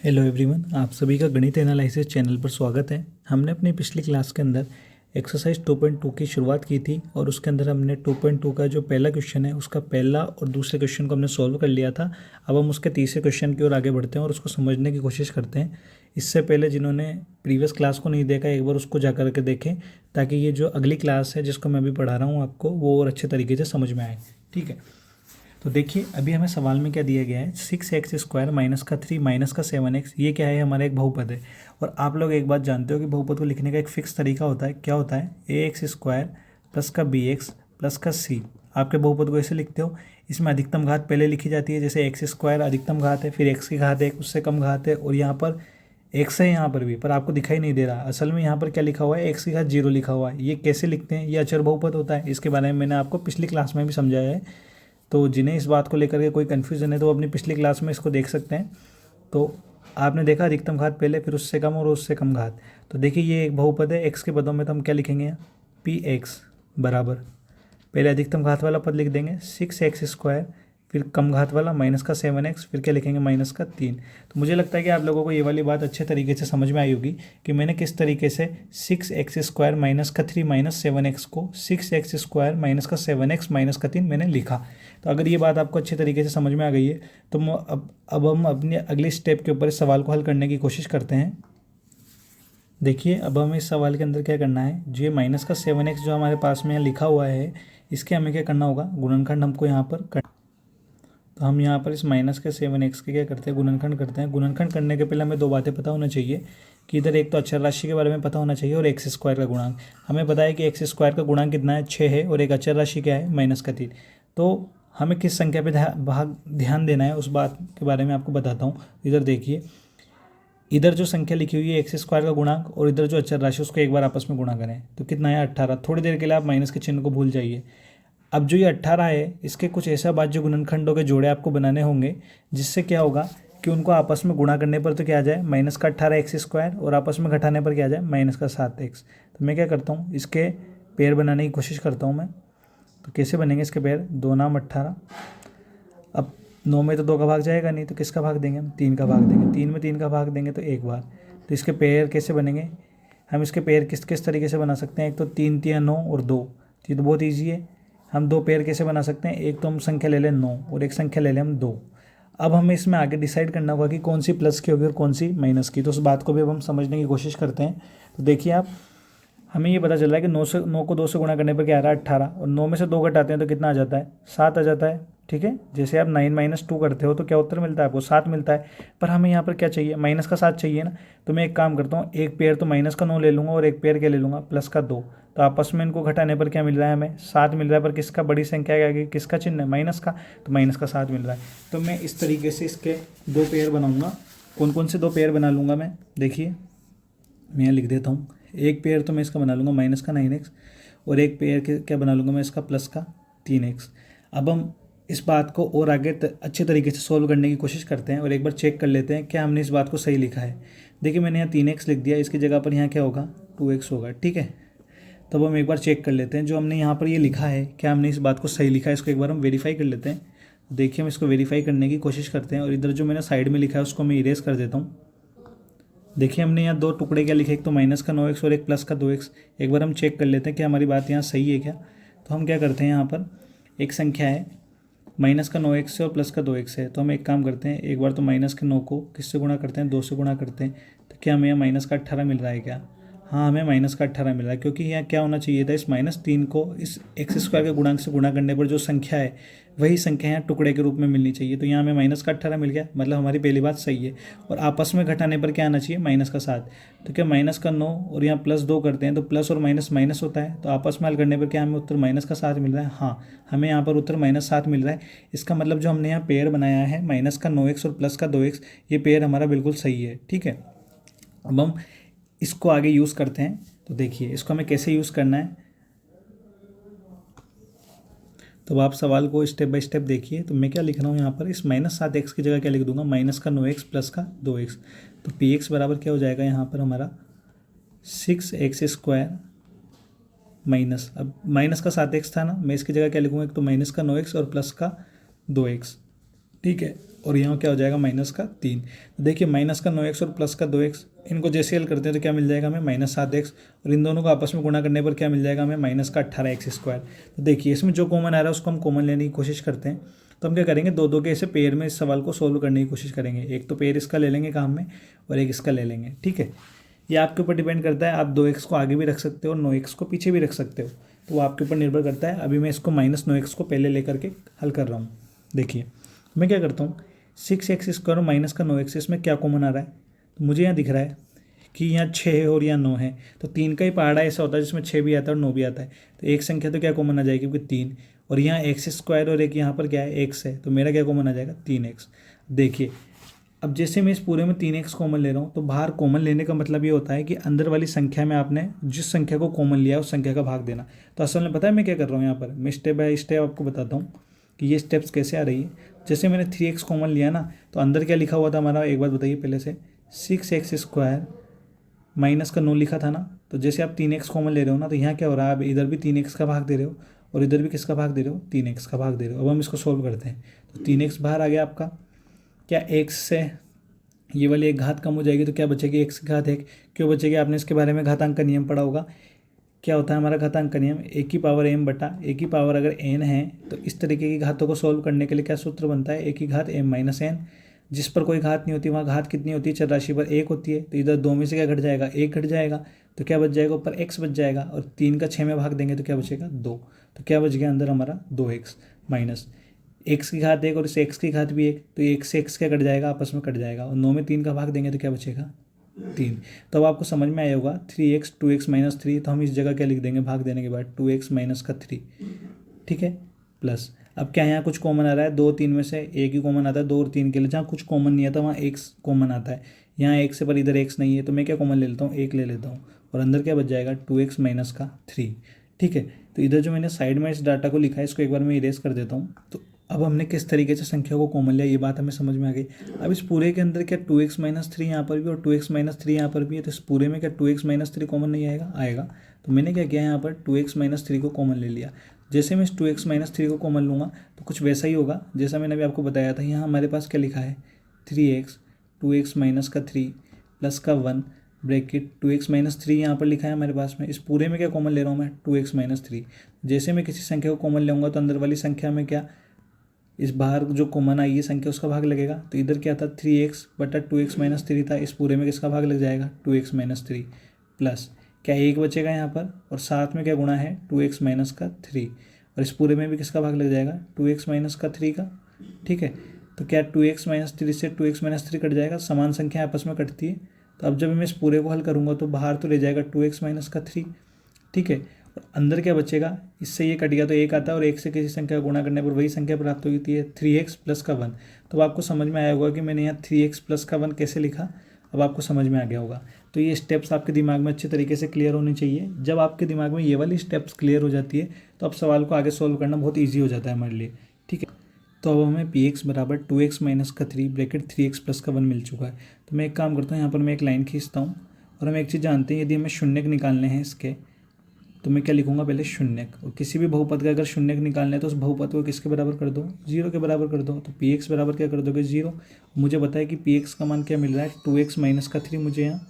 Hello everyone, आप सभी का गणित एनालिसिस चैनल पर स्वागत है। हमने अपनी पिछली क्लास के अंदर एक्सरसाइज 2.2 की शुरुआत की थी और उसके अंदर हमने 2.2 का जो पहला क्वेश्चन है उसका पहला और दूसरे क्वेश्चन को हमने सॉल्व कर लिया था। अब हम उसके तीसरे क्वेश्चन की ओर आगे बढ़ते हैं और उसको समझने की कोशिश करते हैं। इससे पहले जिन्होंने प्रीवियस क्लास को नहीं देखा, एक बार उसको जा कर के देखें ताकि ये जो अगली क्लास है जिसको मैं अभी पढ़ा रहा हूँ आपको, वो और अच्छे तरीके से समझ में आए। ठीक है, तो देखिए अभी हमें सवाल में क्या दिया गया है, 6x² माइनस का 3 माइनस का 7x। ये क्या है, हमारा एक बहुपद है। और आप लोग एक बात जानते हो कि बहुपद को लिखने का एक फिक्स तरीका होता है। क्या होता है, ax² प्लस का bx प्लस का c। आपके बहुपद को ऐसे लिखते हो, इसमें अधिकतम घात पहले लिखी जाती है, जैसे x² अधिकतम घात है, फिर x की घात है, उससे कम घात है, और यहाँ पर x है यहाँ पर भी, पर आपको दिखाई नहीं दे रहा। असल में यहाँ पर क्या लिखा हुआ है, x की घात 0 लिखा हुआ है। ये कैसे लिखते हैं, ये अचर बहुपद होता है। इसके बारे में मैंने आपको पिछली क्लास में भी समझाया है। तो जिन्हें इस बात को लेकर के कोई कन्फ्यूज़न है तो वो अपनी पिछली क्लास में इसको देख सकते हैं। तो आपने देखा अधिकतम घात पहले, फिर उससे कम और उससे कम घात। तो देखिए ये एक बहुपद है, एक्स के पदों में तो हम क्या लिखेंगे, पी एक्स बराबर पहले अधिकतम घात वाला पद लिख देंगे 6x², फिर कम घात वाला माइनस का 7x, फिर क्या लिखेंगे माइनस का 3। तो मुझे लगता है कि आप लोगों को ये वाली बात अच्छे तरीके से समझ में आई होगी कि मैंने किस तरीके से 6x² माइनस का 3 माइनस 7x को 6x² माइनस का 7x माइनस का 3 मैंने लिखा। तो अगर ये बात आपको अच्छे तरीके से समझ में आ गई है तो अब हम अपने अगले स्टेप के ऊपर इस सवाल को हल करने की कोशिश करते हैं। देखिए अब हमें इस सवाल के अंदर क्या करना है, जो माइनस का 7x जो हमारे पास में यहाँ लिखा हुआ है, इसके हमें क्या करना होगा, गुणनखंड हमको यहाँ पर करना। तो हम यहाँ पर इस माइनस के 7x के क्या करते हैं, गुणनखंड करते हैं। गुणनखंड करने के पहले हमें दो बातें पता होना चाहिए कि इधर एक तो अचर राशि के बारे में पता होना चाहिए और x² का गुणांक। हमें पता है कि x² का गुणांक कितना है, 6 है, और एक अचर राशि क्या है, माइनस का 3। तो हमें किस संख्या पे ध्यान देना है उस बात के बारे में आपको बताता हूँ। इधर देखिए, इधर जो संख्या लिखी हुई है x² का गुणांक, और इधर जो अचर राशि उसको एक बार आपस में गुणा करें तो कितना है, 18। थोड़ी देर के लिए आप माइनस के चिन्ह को भूल जाइए। अब जो ये 18 है, इसके कुछ ऐसा बात जो गुणनखंडों के जोड़े आपको बनाने होंगे, जिससे क्या होगा कि उनको आपस में गुणा करने पर तो क्या आ जाए, माइनस का 18x², और आपस में घटाने पर क्या आ जाए, माइनस का 7x। तो मैं क्या करता हूँ, इसके पेड़ बनाने की कोशिश करता हूँ मैं। तो कैसे बनेंगे इसके पेड़, 2 नाम 18। अब 9 में तो 2 का भाग जाएगा नहीं, तो किसका भाग देंगे हम, 3 का भाग देंगे। 3 में 3 का भाग देंगे तो एक बार। तो इसके पेड़ कैसे बनेंगे, हम इसके पेड़ किस किस तरीके से बना सकते हैं। एक तो 3 3 9 और 2, ये तो बहुत ईजी है। हम दो पेड़ कैसे बना सकते हैं, एक तो हम संख्या ले लें 9 और एक संख्या ले लें हम 2। अब हमें इसमें आगे डिसाइड करना होगा कि कौन सी प्लस की होगी और कौन सी माइनस की। तो उस बात को भी अब हम समझने की कोशिश करते हैं। तो देखिए आप, हमें ये पता चल रहा है कि 9 को 2 से गुणा करने पर क्या आ रहा है, 18, और 9 में से 2 घटाते हैं तो कितना आ जाता है, 7 आ जाता है। ठीक है, जैसे आप 9 - 2 करते हो तो क्या उत्तर मिलता है आपको, 7 मिलता है। पर हमें यहाँ पर क्या चाहिए, माइनस का 7 चाहिए ना। तो मैं एक काम करता हूँ, एक पेड़ तो माइनस का 9 ले लूँगा और एक पेड़ क्या ले लूँगा, प्लस का 2। तो आपस में इनको घटाने पर क्या मिल रहा है, हमें 7 मिल रहा है। पर किसका, बड़ी संख्या के आगे किसका चिन्ह है, माइनस का, तो माइनस का 7 मिल रहा है। तो मैं इस तरीके से इसके दो पेड़ बनाऊँगा। कौन कौन से दो पेड़ बना लूँगा मैं, देखिए मैं यहाँ लिख देता हूँ। एक पेयर तो मैं इसका बना लूँगा माइनस का 9x, और एक पेयर के क्या बना लूँगा मैं, इसका प्लस का 3x। अब हम इस बात को और आगे अच्छे तरीके से सोल्व करने की कोशिश करते हैं और एक बार चेक कर लेते हैं क्या हमने इस बात को सही लिखा है। देखिए मैंने यहाँ 3x लिख दिया, इसकी जगह पर यहाँ क्या होगा, 2x होगा। ठीक है, तब हम एक बार चेक कर लेते हैं जो हमने यहाँ पर ये लिखा है, क्या हमने इस बात को सही लिखा है। इसको एक बार हम वेरीफाई कर लेते हैं। देखिए हम इसको वेरीफाई करने की कोशिश करते हैं, और इधर जो मैंने साइड में लिखा है उसको मैं इरेज कर देता हूँ। देखिए हमने यहाँ दो टुकड़े क्या लिखे, एक तो माइनस का 9x और एक प्लस का 2x। एक बार हम चेक कर लेते हैं कि हमारी बात यहाँ सही है क्या। तो हम क्या करते हैं, यहाँ पर एक संख्या है माइनस का 9x से और प्लस का 2x है। तो हम एक काम करते हैं, एक बार तो माइनस के 9 को किससे गुणा करते हैं, 2 से गुणा करते हैं। तो क्या हमें यहाँ माइनस का 18 मिल रहा है क्या, हाँ हमें माइनस का 18 मिल रहा है। क्योंकि यहाँ क्या होना चाहिए था, इस -3 को इस x² के गुणांक से गुणा करने पर जो संख्या है वही संख्या यहाँ टुकड़े के रूप में मिलनी चाहिए। तो यहाँ हमें माइनस का 18 मिल गया, मतलब हमारी पहली बात सही है। और आपस में घटाने पर क्या आना चाहिए, माइनस का 7। तो क्या माइनस का 9 और यहाँ प्लस 2 करते हैं तो प्लस और माइनस माइनस होता है, तो आपस में हल करने पर क्या हमें उत्तर माइनस का 7 मिल रहा है। हाँ, हमें यहाँ पर उत्तर -7 मिल रहा है। इसका मतलब जो हमने यहाँ पेयर बनाया है माइनस का 9x और प्लस का 2x, ये पेयर हमारा बिल्कुल सही है। ठीक है, अब हम इसको आगे यूज़ करते हैं। तो देखिए इसको हमें कैसे यूज़ करना है, तो आप सवाल को स्टेप बाय स्टेप देखिए। तो मैं क्या लिख रहा हूँ यहाँ पर, इस -7x की जगह क्या लिख दूंगा, माइनस का 9x प्लस का 2x। तो px बराबर क्या हो जाएगा यहाँ पर हमारा 6x² माइनस, अब माइनस का 7x था ना, मैं इसकी जगह क्या लिखूँगा, एक तो माइनस का 9x और प्लस का 2x। ठीक है। और यहाँ क्या हो जाएगा माइनस का 3। तो देखिए माइनस का 9x और प्लस का 2x, इनको जैसे हल करते हैं तो क्या मिल जाएगा हमें -7x, और इन दोनों को आपस में गुणा करने पर क्या मिल जाएगा हमें माइनस का 18x²। तो देखिए इसमें जो कॉमन आ रहा है उसको हम कॉमन लेने की कोशिश करते हैं। तो हम क्या करेंगे, दो दो के ऐसे पेयर में इस सवाल को सोल्व करने की कोशिश करेंगे। एक तो पेयर इसका ले लेंगे काम में और एक इसका ले लेंगे, ठीक है। ये आपके ऊपर डिपेंड करता है, आप 2x को आगे भी रख सकते हो और 9x को पीछे भी रख सकते हो, तो वो आपके ऊपर निर्भर करता है। अभी मैं इसको -9x को पहले लेकर के हल कर रहा हूँ। देखिए मैं क्या करता हूँ, 6x² और माइनस का 9x, इसमें क्या कॉमन आ रहा है, तो मुझे यहाँ दिख रहा है कि यहाँ 6 है और यहाँ 9 है, तो 3 का ही पहाड़ा ऐसा होता है जिसमें 6 भी आता है और 9 भी आता है। तो एक संख्या तो क्या कॉमन आ जाएगी, क्योंकि 3, और यहाँ x² और एक यहाँ पर क्या है x है, तो मेरा क्या कॉमन आ जाएगा 3x। देखिए अब जैसे मैं इस पूरे में 3x कॉमन ले रहा हूँ, तो बाहर कॉमन लेने का मतलब ये होता है कि अंदर वाली संख्या में आपने जिस संख्या को कॉमन लिया उस संख्या का भाग देना। तो असल में पता है मैं क्या कर रहा हूँ, यहाँ पर मैं स्टेप बाय स्टेप आपको बताता हूँ कि ये स्टेप्स कैसे आ रही है। जैसे मैंने 3x कॉमन लिया ना, तो अंदर क्या लिखा हुआ था हमारा, एक बात बताइए पहले से, 6x² माइनस का 9 लिखा था ना। तो जैसे आप 3x कॉमन ले रहे हो ना, तो यहाँ क्या हो रहा है, आप इधर भी 3x का भाग दे रहे हो और इधर भी किसका भाग दे रहे हो, 3x का भाग दे रहे हो। अब हम इसको सोल्व करते हैं। तो 3x बाहर आ गया आपका, क्या x से ये वाली एक घात कम हो जाएगी, तो क्या बचेगी x की घात 1। क्यों बचेगी, आपने इसके बारे में घातांक का नियम पढ़ा होगा। क्या होता है हमारा घातांक का नियम, a की पावर m बटा a की पावर अगर n है, तो इस तरीके की घातों को सोल्व करने के लिए क्या सूत्र बनता है, a की घात m माइनस n। जिस पर कोई घात नहीं होती वहाँ घात कितनी होती है, चर राशि पर 1 होती है। तो इधर 2 में से क्या घट जाएगा, 1 घट जाएगा, तो क्या बच जाएगा, ऊपर x बच जाएगा, और 3 का 6 में भाग देंगे तो क्या बचेगा 2। तो क्या बच गया अंदर हमारा 2x माइनस x की घात 1 और इस x की घात भी 1, तो 1 से x क्या कट जाएगा, आपस में कट जाएगा, और 9 में 3 का भाग देंगे तो क्या बचेगा 3। तो अब आपको समझ में आया होगा 3x 2x माइनस 3, तो हम इस जगह क्या लिख देंगे भाग देने के बाद 2x माइनस का 3, ठीक है, प्लस। अब क्या यहाँ कुछ कॉमन आ रहा है, 2 3 में से एक ही कॉमन आता है, 2 और 3 के लिए जहाँ कुछ कॉमन नहीं आता वहाँ x कॉमन आता है। यहाँ x से पर इधर x नहीं है, तो मैं क्या कॉमन ले लेता हूँ, 1 ले लेता हूँ, और अंदर क्या बच जाएगा 2x माइनस का 3, ठीक है। तो इधर जो मैंने साइड में इस डाटा को लिखा है इसको एक बार मैं इरेज कर देता हूँ। तो अब हमने किस तरीके से संख्या को कॉमन लिया, ये बात हमें समझ में आ गई। अब इस पूरे के अंदर क्या 2x माइनस 3 यहाँ पर भी और 2x माइनस 3 यहाँ पर भी है, तो इस पूरे में क्या 2x माइनस 3 कॉमन नहीं आएगा, आएगा। तो मैंने क्या किया यहाँ पर 2x माइनस 3 को कॉमन ले लिया। जैसे मैं इस 2x माइनस 3 को कॉमन लूँगा तो कुछ वैसा ही होगा जैसा मैंने अभी आपको बताया था। यहाँ हमारे पास क्या लिखा है 3x 2x माइनस का 3 प्लस का 1 ब्रैकेट 2x माइनस 3 यहाँ पर लिखा है हमारे पास में। इस पूरे में क्या कॉमन ले रहा हूँ मैं 2x माइनस 3। जैसे मैं किसी संख्या को कॉमन लूँगा तो अंदर वाली संख्या में क्या इस बाहर जो कॉमन आई है संख्या उसका भाग लगेगा। तो इधर क्या था 3x बटा 2x माइनस 3 था, इस पूरे में किसका भाग लग जाएगा 2x माइनस 3 प्लस क्या 1 बचेगा यहाँ पर, और साथ में क्या गुणा है 2x माइनस का 3, और इस पूरे में भी किसका भाग लग जाएगा 2x माइनस का 3 का, ठीक है। तो क्या 2x माइनस 3 से 2x माइनस 3 कट जाएगा, समान संख्या आपस में कटती है। तो अब जब मैं इस पूरे को हल करूँगा तो बाहर तो ले जाएगा 2x माइनस का 3, ठीक है, और अंदर क्या बचेगा, इससे ये कट गया तो 1 आता है, और 1 से किसी संख्या का गुणा करने पर वही संख्या प्राप्त होती है 3x प्लस का 1। तो आपको समझ में आया होगा कि मैंने यहाँ 3x प्लस का 1 कैसे लिखा, अब आपको समझ में आ गया होगा। तो ये स्टेप्स आपके दिमाग में अच्छे तरीके से क्लियर होनी चाहिए। जब आपके दिमाग में ये वाली स्टेप्स क्लियर हो जाती है तो अब सवाल को आगे सॉल्व करना बहुत ईजी हो जाता है हमारे लिए, ठीक है। तो अब हमें px बराबर 2x माइनस का 3 ब्रैकेट 3x प्लस का 1 मिल चुका है। तो मैं एक काम करता हूँ, यहाँ पर मैं एक लाइन खींचता हूँ, और हम एक चीज़ जानते हैं यदि हमें शून्यक निकालने हैं इसके, तो मैं क्या लिखूंगा पहले शून्यक, और किसी भी बहुपद का अगर शून्यक निकालना है तो उस बहुपद को किसके बराबर कर दो 0 के बराबर कर दो। तो px बराबर क्या कर दोगे 0। मुझे पता है कि px का मान क्या मिल रहा है 2x माइनस का 3 मुझे यहाँ।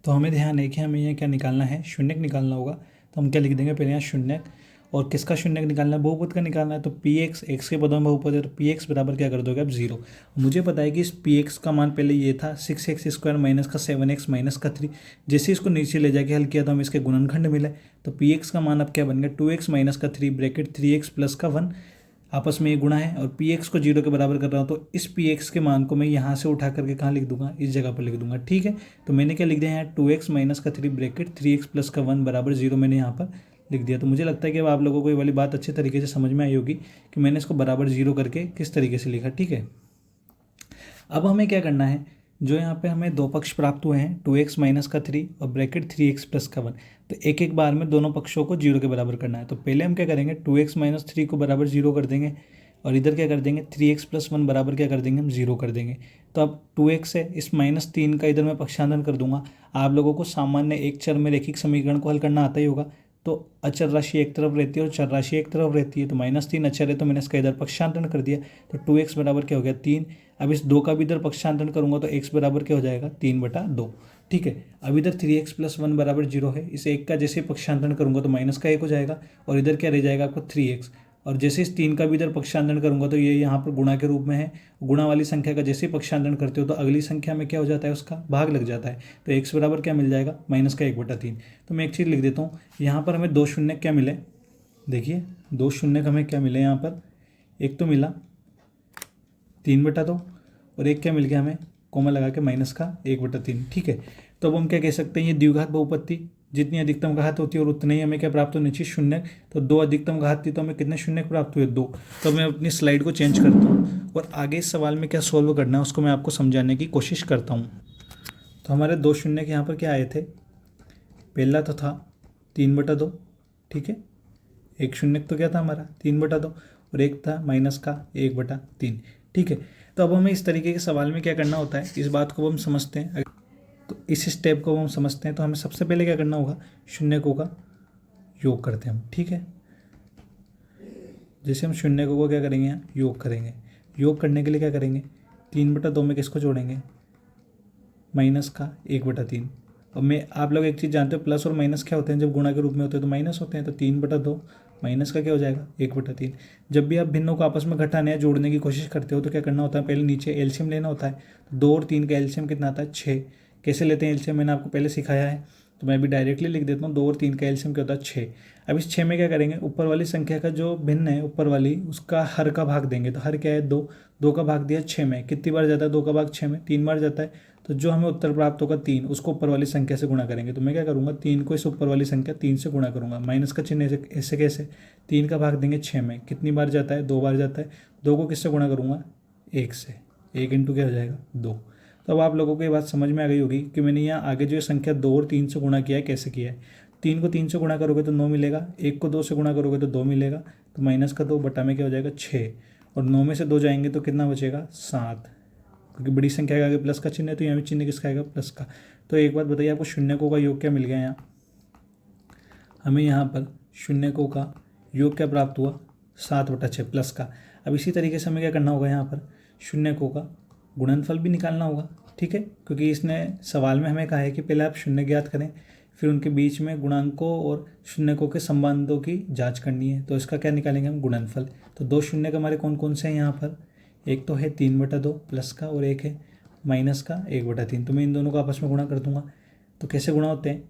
तो हमें ध्यान है कि हमें यहाँ क्या निकालना है, शून्यक निकालना होगा। तो हम क्या लिख देंगे पहले यहाँ शून्यक, और किसका शून्यक निकालना है बहुपद का निकालना है। तो px x के पदों में बहुपद है, तो px बराबर क्या कर दोगे अब 0। मुझे पता है कि इस px का मान पहले ये था 6x² माइनस का 7x माइनस का 3। जैसे इसको नीचे ले जाके हल किया तो हमें इसके गुणनखंड मिले। तो px का मान अब क्या बन गया 2x माइनस का 3 ब्रैकेट 3x प्लस का 1, आपस में ये गुणा है, और px को 0 के बराबर कर रहा हूँ। तो इस px के मान को मैं यहाँ से उठा करके कहाँ लिख दूंगा, इस जगह पर लिख दूंगा, ठीक है। तो मैंने क्या लिख दिया यहाँ 2x माइनस का 3 ब्रैकेट 3x प्लस का 1 बराबर 0 मैंने यहाँ पर लिख दिया। तो मुझे लगता है कि अब आप लोगों को ये वाली बात अच्छे तरीके से समझ में आई होगी कि मैंने इसको बराबर 0 करके किस तरीके से लिखा, ठीक है। अब हमें क्या करना है, जो यहाँ पे हमें दो पक्ष प्राप्त हुए हैं 2x माइनस का 3 और ब्रैकेट 3x प्लस का 1, तो एक एक बार में दोनों पक्षों को 0 के बराबर करना है। तो पहले हम क्या करेंगे 2x माइनस 3 को बराबर 0 कर देंगे, और इधर क्या कर देंगे 3x प्लस 1 बराबर क्या कर देंगे हम 0 कर देंगे। तो अब 2x है, इस -3 का इधर मैं पक्षांतरण कर दूंगा। आप लोगों को सामान्य एक चर में रैखिक समीकरण को हल करना आता ही होगा। तो अचर राशि एक तरफ रहती है और चर राशि एक तरफ रहती है। तो -3 अचर है तो मैंने इसका इधर पक्षांतरण कर दिया, तो 2x बराबर क्या हो गया 3। अब इस 2 का भी इधर पक्षांतरण करूंगा तो x बराबर क्या हो जाएगा 3/2। ठीक है, अब इधर 3x + 1 बराबर 0 है। इस 1 का जैसे पक्षांतरण करूंगा तो -1 हो जाएगा और इधर क्या रह जाएगा आपको 3x। और जैसे इस 3 का भी इधर पक्षांतरण करूंगा तो ये यहाँ पर गुणा के रूप में है। गुणा वाली संख्या का जैसे ही पक्षांतरण करते हो तो अगली संख्या में क्या हो जाता है, उसका भाग लग जाता है। तो x बराबर क्या मिल जाएगा -1/3। तो मैं एक चीज़ लिख देता हूँ, यहाँ पर हमें 2 शून्य क्या मिले, देखिए 2 शून्य हमें क्या मिले यहाँ पर, एक तो मिला 3/2 और एक क्या मिल गया हमें कोमा लगा के -1/3। ठीक है, तो अब हम क्या कह सकते हैं, ये द्विघात बहुपत्ति, जितनी अधिकतम घात होती है और उतने ही हमें क्या प्राप्त होने चाहिए शून्य। तो 2 अधिकतम घात थी तो हमें कितने शून्य प्राप्त हुए 2। तो मैं अपनी स्लाइड को चेंज करता हूँ और आगे इस सवाल में क्या सोल्व करना है उसको मैं आपको समझाने की कोशिश करता हूँ। तो हमारे 2 शून्य के यहाँ पर क्या आए थे, पहला तो था 3/2। ठीक है, एक शून्य तो क्या था हमारा 3/2 और एक था -1/3। ठीक है, तो अब हमें इस तरीके के सवाल में क्या करना होता है, इस बात को हम समझते हैं। तो इस स्टेप को हम समझते हैं तो हमें सबसे पहले क्या करना होगा, शून्यकों का योग करते हैं हम। ठीक है, जैसे हम शून्यकों को क्या करेंगे यहाँ योग करेंगे। योग करने के लिए क्या करेंगे, 3/2 में किसको जोड़ेंगे, -1/3। अब मैं आप लोग एक चीज़ जानते हो, प्लस और माइनस क्या होते हैं, जब गुणा के रूप में होते हैं तो माइनस होते हैं। तो 3/2 माइनस का क्या हो जाएगा 1/3। जब भी आप भिन्नों को आपस में घटाने या जोड़ने की कोशिश करते हो तो क्या करना होता है, पहले नीचे एलसीएम लेना होता है। 2 और 3 का एलसीएम कितना आता है 6। कैसे लेते हैं एलसीएम मैंने आपको पहले सिखाया है, तो मैं अभी डायरेक्टली लिख देता हूँ। 2 और 3 का एलसीएम क्या होता है 6। अब इस 6 में क्या करेंगे, ऊपर वाली संख्या का जो भिन्न है ऊपर वाली उसका हर का भाग देंगे। तो हर क्या है 2, 2 का भाग दिया 6 में, कितनी बार जाता है 2 का भाग 6 में, 3 बार जाता है। तो जो हमें उत्तर प्राप्त होगा 3, उसको ऊपर वाली संख्या से गुणा करेंगे। तो मैं क्या करूँगा 3 को इस ऊपर वाली संख्या 3 से गुणा करूँगा। माइनस का चिन्ह ऐसे कैसे, 3 का भाग देंगे 6 में, कितनी बार जाता है 2 बार जाता है। 2 को किससे गुणा करूँगा 1 से, 1 इंटू क्या हो जाएगा 2। तो अब आप लोगों को ये बात समझ में आ गई होगी कि मैंने यहाँ आगे जो संख्या 2 और 3 से गुणा किया है कैसे किया है। 3 को 3 से गुणा करोगे तो 9 मिलेगा, 1 को 2 से गुणा करोगे तो 2 मिलेगा। तो -2 बटा में क्या हो जाएगा 6 और 9 में से 2 जाएंगे तो कितना बचेगा 7, क्योंकि बड़ी संख्या के आगे प्लस का चिन्ह है तो यहाँ भी चिन्ह किसका आएगा प्लस का। तो एक बात बताइए आपको शून्यकों का योग क्या मिल गया यहाँ, हमें यहाँ पर शून्यकों का योग क्या प्राप्त हुआ 7/6 प्लस का। अब इसी तरीके से हमें क्या करना होगा, यहाँ पर शून्यकों का गुणनफल भी निकालना होगा। ठीक है, क्योंकि इसने सवाल में हमें कहा है कि पहले आप शून्य ज्ञात करें, फिर उनके बीच में गुणांकों और शून्यकों के संबंधों की जांच करनी है। तो इसका क्या निकालेंगे हम गुणनफल। तो 2 शून्य का हमारे कौन कौन से हैं यहाँ पर, एक तो है 3/2 प्लस का और एक है माइनस का 1/3। तो मैं इन दोनों को आपस में गुणा कर दूंगा। तो कैसे गुणा होते हैं,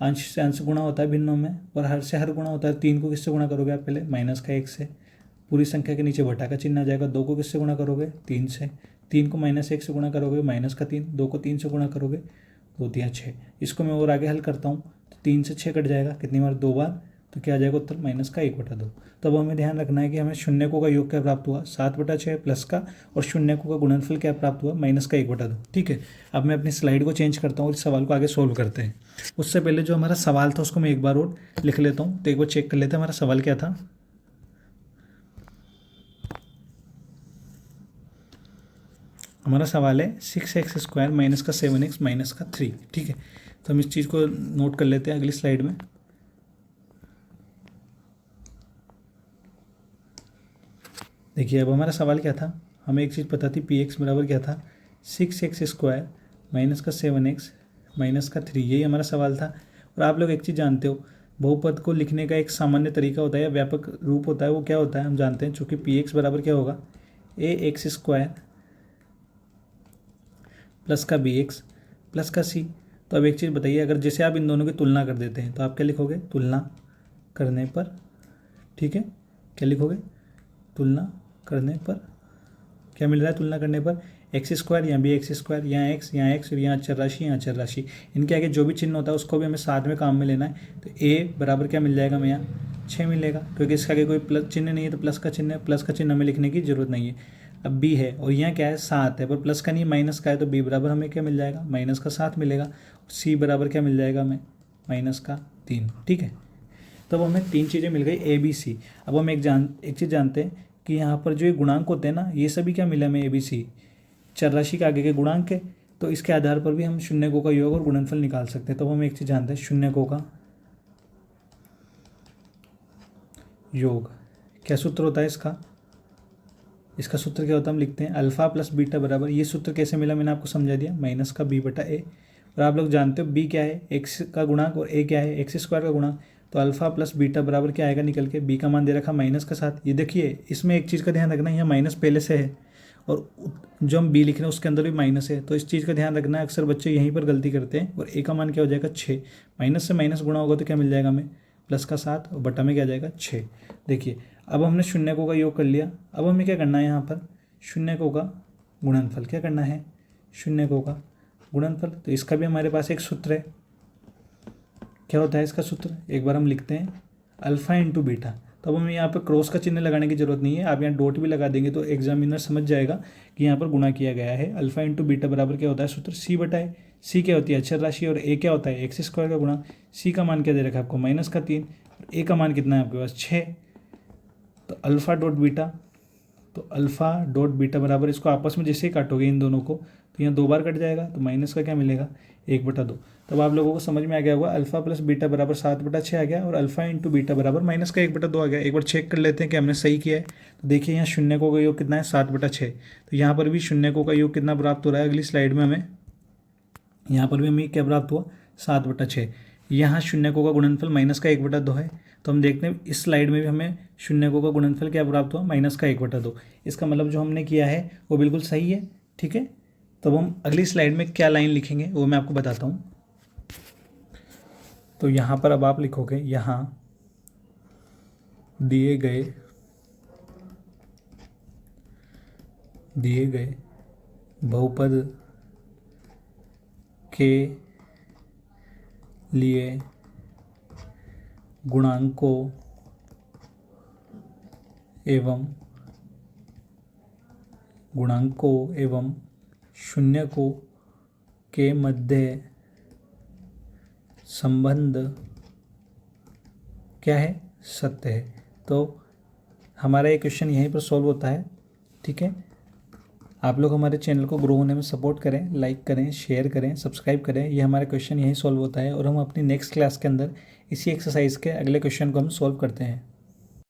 अंश से अंश गुणा होता है भिन्नों में और हर से हर गुणा होता है। 3 को किससे गुणा करोगे आप पहले -1 से, पूरी संख्या के नीचे बटा का चिन्ह आ जाएगा। 2 को किससे गुणा करोगे 3 से, 3 को -1 से गुणा करोगे -3, 2 को 3 से गुणा करोगे 2 3 6। इसको मैं और आगे हल करता हूँ तो 3 से 6 कट जाएगा, कितनी बार 2 बार, तो क्या आ जाएगा उत्तर -1/2। तब हमें ध्यान रखना है कि हमें शून्यकों का योग क्या प्राप्त हुआ 7/6 प्लस का, और शून्यकों का गुणनफल क्या प्राप्त हुआ -1/2। ठीक है, अब मैं अपनी स्लाइड को चेंज करता हूँ और इस सवाल को आगे सोल्व करते हैं। उससे पहले जो हमारा सवाल था उसको मैं एक बार और लिख लेता हूँ, तो एक बार चेक कर लेते हैं हमारा सवाल क्या था। हमारा सवाल है 6x² माइनस का 7x माइनस का 3। ठीक है, तो हम इस चीज़ को नोट कर लेते हैं अगली स्लाइड में। देखिए अब हमारा सवाल क्या था, हमें एक चीज़ पता थी px बराबर क्या था 6x² माइनस का 7x माइनस का 3, यही हमारा सवाल था। और आप लोग एक चीज़ जानते हो, बहुपद को लिखने का एक सामान्य तरीका होता है या व्यापक रूप होता है, वो क्या होता है हम जानते हैं। चूँकि px बराबर क्या होगा ax² प्लस का bx प्लस का c। तो अब एक चीज़ बताइए, अगर जैसे आप इन दोनों की तुलना कर देते हैं तो आप क्या लिखोगे तुलना करने पर। ठीक है, क्या लिखोगे तुलना करने पर, क्या मिल रहा है तुलना करने पर x², यहाँ भी x², यहाँ x और यहाँ अचर राशि, यहाँ अचर राशि। इनके आगे जो भी चिन्ह होता है उसको भी हमें साथ में काम में लेना है। तो a बराबर क्या मिल जाएगा हमें यहाँ 6 मिलेगा, क्योंकि इसके आगे कोई प्लस चिन्ह नहीं है तो प्लस का चिन्ह है, प्लस का चिन्ह हमें लिखने की जरूरत नहीं है। अब b है और यहाँ क्या है 7 है, पर प्लस का नहीं माइनस का है, तो b बराबर हमें क्या मिल जाएगा -7 मिलेगा। c बराबर क्या मिल जाएगा हमें -3। ठीक है, तब हमें 3 चीज़ें मिल गई a b c। अब हम एक चीज़ जानते हैं कि यहाँ पर जो ये गुणांक होते हैं ना, ये सभी क्या मिला हमें a b c चर राशि के आगे के गुणांक है। तो इसके आधार पर भी हम शून्यकों का योग और गुणनफल निकाल सकते हैं। तो हम एक चीज़ जानते हैं, शून्यकों का योग। क्या सूत्र होता है इसका? इसका सूत्र क्या होता है? हम लिखते हैं अल्फा प्लस बीटा बराबर, ये सूत्र कैसे मिला मैंने आपको समझा दिया, माइनस का बी बटा ए। और आप लोग जानते हो बी क्या है, एक्स का गुणांक, और ए क्या है, एक्स स्क्वायर का गुणांक। तो अल्फा प्लस बीटा बराबर क्या आएगा निकल के, बी का मान दे रखा माइनस का 7। ये देखिए इसमें एक चीज़ का ध्यान रखना है, यहाँ माइनस पहले से है और जो हम बी लिख रहे हैं उसके अंदर भी माइनस है, तो इस चीज़ का ध्यान रखना है। अक्सर बच्चे यहीं पर गलती करते हैं। और ए का मान क्या हो जाएगा 6, माइनस से माइनस गुणा होगा तो क्या मिल जाएगा हमें, प्लस का 7 और बटा में क्या आ जाएगा 6। देखिए अब हमने शून्यकों का योग कर लिया। अब हमें क्या करना है, यहाँ पर शून्यकों का गुणनफल क्या करना है, शून्यकों का गुणनफल। तो इसका भी हमारे पास एक सूत्र है। क्या होता है इसका सूत्र, एक बार हम लिखते हैं अल्फा इंटू बीटा। तो अब हमें यहाँ पर क्रॉस का चिन्ह लगाने की जरूरत नहीं है, आप यहाँ डॉट भी लगा देंगे तो एग्जामिनर समझ जाएगा कि यहाँ पर गुणा किया गया है। अल्फा इंटू बीटा बराबर क्या होता है सूत्र, सी बटा है। सी क्या होती है अचर राशि, और ए क्या होता है एक्स स्क्वायर का गुणा। सी का मान क्या दे रखा है आपको, माइनस का 3, और ए का मान कितना है आपके पास 6। तो अल्फा डॉट बीटा, तो अल्फा डॉट बीटा बराबर, इसको आपस में जैसे ही काटोगे इन दोनों को तो यहाँ 2 बार कट जाएगा, तो माइनस का क्या मिलेगा 1/2। तब आप लोगों को समझ में आ गया होगा अल्फा प्लस बीटा बराबर 7/6 आ गया, और अल्फा इंटू बीटा बराबर माइनस का 1/2 आ गया। एक बार चेक कर लेते हैं कि हमने सही किया है। तो देखिए यहाँ शून्यकों का योग कितना है 7/6, तो यहाँ पर भी शून्यकों का योग कितना प्राप्त हो रहा है, अगली स्लाइड में हमें यहाँ पर भी हमें क्या प्राप्त हुआ 7/6। यहाँ शून्यकों का गुणनफल माइनस का 1/2 है, तो हम देखते हैं इस स्लाइड में भी हमें शून्यकों का गुणनफल क्या प्राप्त हुआ, माइनस का 1/2। इसका मतलब जो हमने किया है वो बिल्कुल सही है। ठीक है, तब हम अगली स्लाइड में क्या लाइन लिखेंगे वो मैं आपको बताता हूँ। तो यहाँ पर अब आप लिखोगे, यहाँ दिए गए बहुपद के लिए गुणांकों एवं शून्यकों के मध्य संबंध क्या है, सत्य है। तो हमारा ये क्वेश्चन यहीं पर सॉल्व होता है। ठीक है, आप लोग हमारे चैनल को ग्रो होने में सपोर्ट करें, लाइक करें, शेयर करें, सब्सक्राइब करें। ये हमारा क्वेश्चन यहीं सॉल्व होता है, और हम अपनी नेक्स्ट क्लास के अंदर इसी एक्सरसाइज के अगले क्वेश्चन को हम सॉल्व करते हैं।